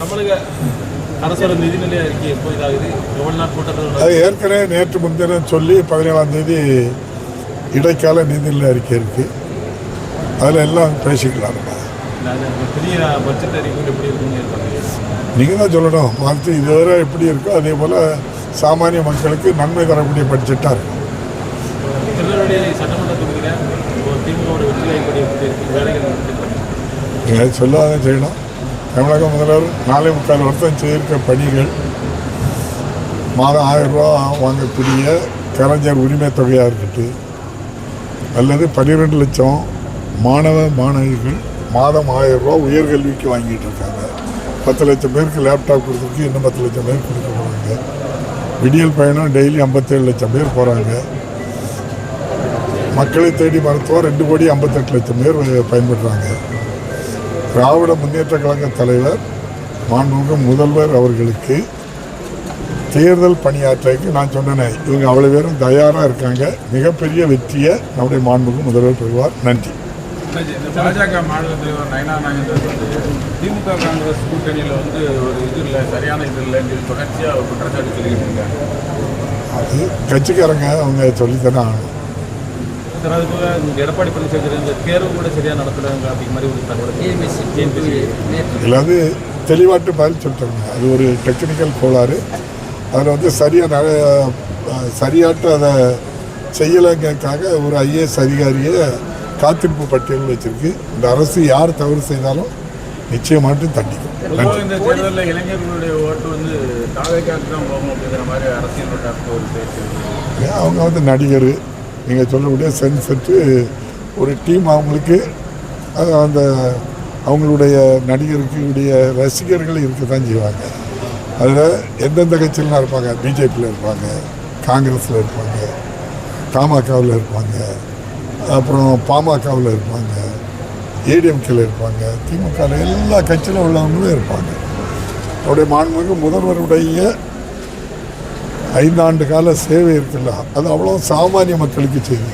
தமிழக அரசோட நிதிநிலை அறிக்கை எப்போ இதாகுது? எவ்வளோ நாள் கூட்டத்தில் அது ஏற்கனவே நேற்று முன்தினம் சொல்லி 17ஆம் தேதி இடைக்கால நிதிநிலை அறிக்கை இருக்குது. அதில் எல்லாம் பேசிக்கலாம். பெரிய பட்ஜெட் அறிக்கை எப்படி இருக்குன்னு நீங்கள் தான் சொல்லணும். மற்ற இதுவரை எப்படி இருக்கோ அதே போல் சாமானிய மக்களுக்கு நன்மை தரக்கூடிய பட்ஜெட்டாக இருக்கும். திருநெல்வேலி சட்டமன்ற தொகுதியில் திமுகவோட வெற்றி வாய்ப்படி எப்படி இருக்குது? வேலைகள் நீங்கள் சொல்லாத செய்யணும். தமிழக முதல்வர் 4.25 வருஷம் செய்திருக்க பணிகள், மாதம் 1000 ரூபா வாங்கக்கூடிய கலைஞர் உரிமை தொகையாக இருக்கட்டும், அல்லது 12 லட்சம் மாணவிகள் மாதம் 1000 ரூபா உயர்கல்விக்கு வாங்கிட்டு இருக்காங்க. 10 லட்சம் பேருக்கு லேப்டாப் கொடுத்துருக்கு. இன்னும் 10 லட்சம் பேர் கொடுக்க போகிறாங்க. விடியல் பயணம் டெய்லி 57 லட்சம் பேர் போகிறாங்க. மக்களை தேடி மருத்துவம் 2,58 லட்சம் பேர் பயன்படுறாங்க. திராவிட முன்னேற்ற கழக தலைவர் மாண்புமிகு முதல்வர் அவர்களுக்கு தேர்தல் பணியாற்றைக்கு நான் சொன்னேன். இவங்க அவ்வளோ பேரும் தயாராக இருக்காங்க. மிகப்பெரிய வெற்றியை நம்முடைய மாண்புமிகு முதல்வர் பெறுவார். நன்றி. பாஜக மாநில தலைவர் நயனா நாகேந்திரன் திமுக காங்கிரஸ் கூட்டணியில் ஒரு இது இல்லை, சரியான இது இல்லைன்னு தொடர்ச்சியாக குற்றச்சாட்டு சொல்லிக்கிட்டு இருக்காங்க. அது கட்சிக்காரங்க அவங்க சொல்லித்தானே ஆகணும். சார், அது போக எடப்பாடி பழனிசாமி இந்த தேர்வு கூட சரியாக நடத்துகிறாங்க அப்படிங்கிற மாதிரி ஒரு தகவல் இல்லாது தெளிவாட்டு பதில் சொல்லிட்டாங்க. அது ஒரு டெக்னிக்கல் கோளாறு. அதில் சரியாட்டு அதை செய்யலைங்கிறதுக்காக ஒரு IAS அதிகாரியை காத்திருப்பு பட்டியல் வச்சிருக்கு. இந்த அரசு யார் தவறு செய்தாலும் நிச்சயமாட்டு தண்டிக்கும். இந்த தேர்தலில் இளைஞர்களுடைய ஓட்டு தாவேக்காக்கு தான் போகும் அப்படிங்கிற மாதிரி அரசியல் ஒரு பேச்சு. அவங்க நடிகர், நீங்கள் சொல்லக்கூடிய சென்செட்டு ஒரு டீம் அவங்களுக்கு அந்த அவங்களுடைய நடிகர்களுடைய ரசிகர்கள் இருக்க தான் செய்வாங்க. அதில் எந்தெந்த கட்சியிலாம் இருப்பாங்க. பிஜேபியில் இருப்பாங்க, காங்கிரஸில் இருப்பாங்க, தமாகவில் இருப்பாங்க, அப்புறம் பாமகவில் இருப்பாங்க, ஏடிஎம்கேல இருப்பாங்க, திமுகவில் எல்லா கட்சியிலும் உள்ளவங்களும் இருப்பாங்க. அவருடைய மாண்புமிகு முதல்வருடைய 5 ஆண்டு கால சேவை இருக்குல்ல, அது அவ்வளோ சாமானிய மக்களுக்கு செய்யுது.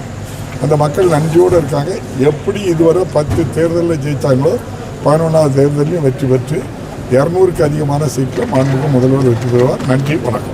அந்த மக்கள் நன்றியோடு இருக்காங்க. எப்படி இதுவரை 10 தேர்தலில் ஜெயித்தாங்களோ 11ஆவது தேர்தலையும் வெற்றி பெற்று 200க்கு அதிகமான சீட்டில் மாண்புமிகு முதல்வர் வெற்றி பெறுவார். நன்றி, வணக்கம்.